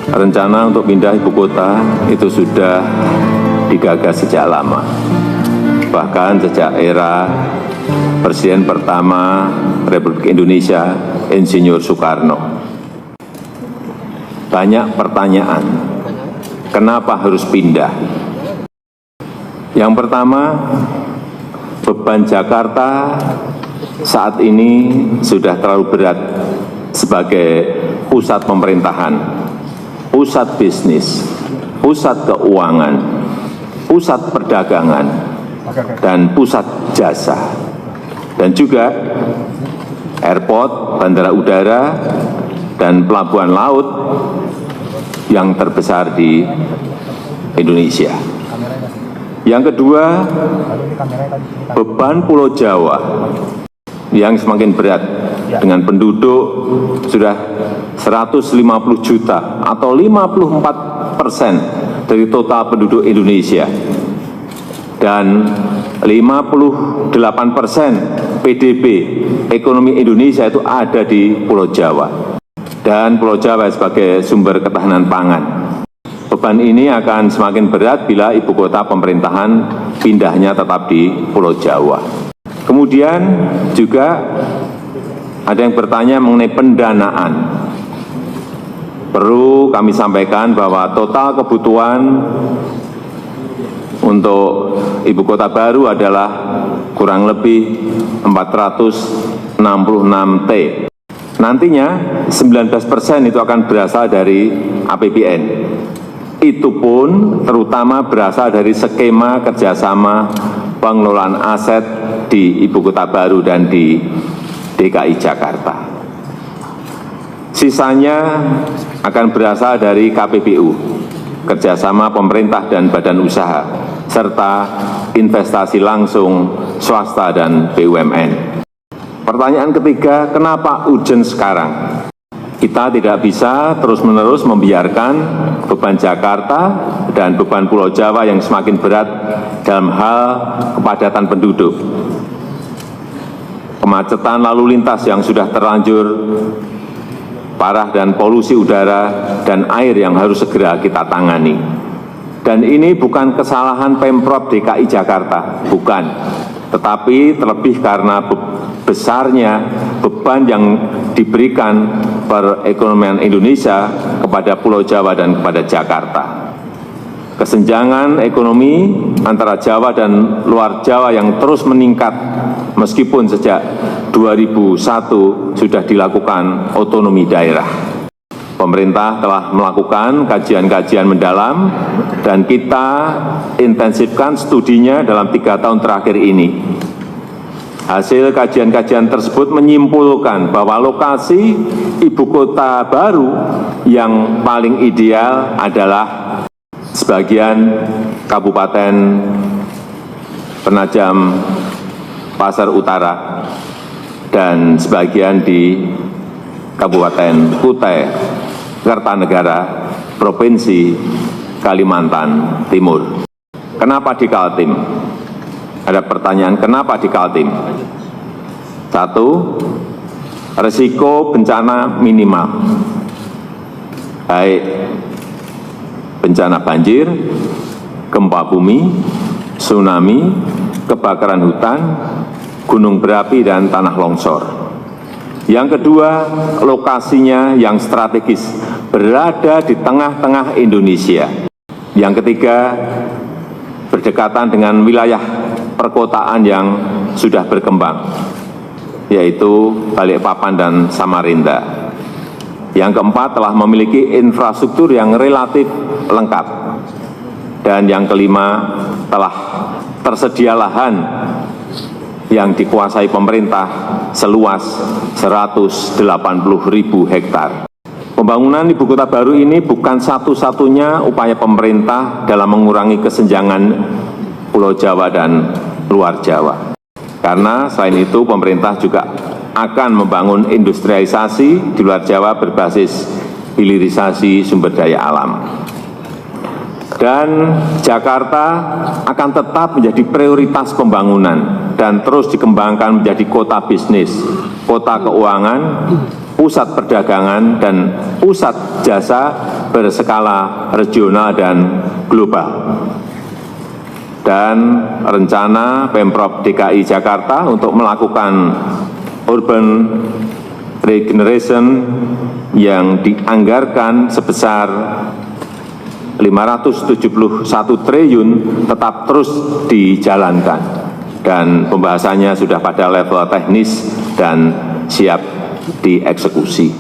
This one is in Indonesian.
Rencana untuk pindah ibu kota itu sudah digagas sejak lama. Bahkan sejak era Presiden pertama Republik Indonesia, Insinyur Soekarno. Banyak pertanyaan, kenapa harus pindah? Yang pertama, beban Jakarta saat ini sudah terlalu berat sebagai pusat pemerintahan, pusat bisnis, pusat keuangan, pusat perdagangan, dan pusat jasa. Dan juga airport, bandara udara, dan pelabuhan laut yang terbesar di Indonesia. Yang kedua, beban Pulau Jawa yang semakin berat dengan penduduk sudah 150 juta atau 54% dari total penduduk Indonesia. Dan 58% PDB ekonomi Indonesia itu ada di Pulau Jawa. Dan Pulau Jawa sebagai sumber ketahanan pangan. Beban ini akan semakin berat bila ibu kota pemerintahan pindahnya tetap di Pulau Jawa. Kemudian juga ada yang bertanya mengenai pendanaan. Perlu kami sampaikan bahwa total kebutuhan untuk ibu kota baru adalah kurang lebih 466 T. Nantinya 19% itu akan berasal dari APBN. Itu pun terutama berasal dari skema kerjasama pengelolaan aset di ibu kota baru dan di DKI Jakarta. Sisanya akan berasal dari KPBU, kerjasama pemerintah dan badan usaha, serta investasi langsung swasta dan BUMN. Pertanyaan ketiga, kenapa urgent sekarang? Kita tidak bisa terus-menerus membiarkan beban Jakarta dan beban Pulau Jawa yang semakin berat dalam hal kepadatan penduduk. Kemacetan lalu lintas yang sudah terlanjur parah dan polusi udara dan air yang harus segera kita tangani. Dan ini bukan kesalahan Pemprov DKI Jakarta, bukan. Tetapi terlebih karena besarnya beban yang diberikan perekonomian Indonesia kepada Pulau Jawa dan kepada Jakarta. Kesenjangan ekonomi antara Jawa dan luar Jawa yang terus meningkat meskipun sejak 2001 sudah dilakukan otonomi daerah. Pemerintah telah melakukan kajian-kajian mendalam dan kita intensifkan studinya dalam 3 tahun terakhir ini. Hasil kajian-kajian tersebut menyimpulkan bahwa lokasi ibu kota baru yang paling ideal adalah sebagian Kabupaten Penajam Pasar Utara dan sebagian di Kabupaten Kutai Kartanegara, Provinsi Kalimantan Timur. Kenapa di Kaltim? Ada pertanyaan, kenapa di Kaltim? Satu, risiko bencana minimal. Baik bencana banjir, gempa bumi, tsunami, kebakaran hutan, gunung berapi, dan tanah longsor. Yang kedua, lokasinya yang strategis, berada di tengah-tengah Indonesia. Yang ketiga, berdekatan dengan wilayah perkotaan yang sudah berkembang, yaitu Balikpapan dan Samarinda. Yang keempat, telah memiliki infrastruktur yang relatif lengkap. Dan yang kelima, telah tersedia lahan yang dikuasai pemerintah seluas 180.000 hektar. Pembangunan ibu kota baru ini bukan satu-satunya upaya pemerintah dalam mengurangi kesenjangan Pulau Jawa dan luar Jawa. Karena selain itu pemerintah juga akan membangun industrialisasi di luar Jawa berbasis hilirisasi sumber daya alam. Dan Jakarta akan tetap menjadi prioritas pembangunan dan terus dikembangkan menjadi kota bisnis, kota keuangan, pusat perdagangan, dan pusat jasa berskala regional dan global. Dan rencana Pemprov DKI Jakarta untuk melakukan urban regeneration yang dianggarkan sebesar 571 triliun tetap terus dijalankan dan pembahasannya sudah pada level teknis dan siap dieksekusi.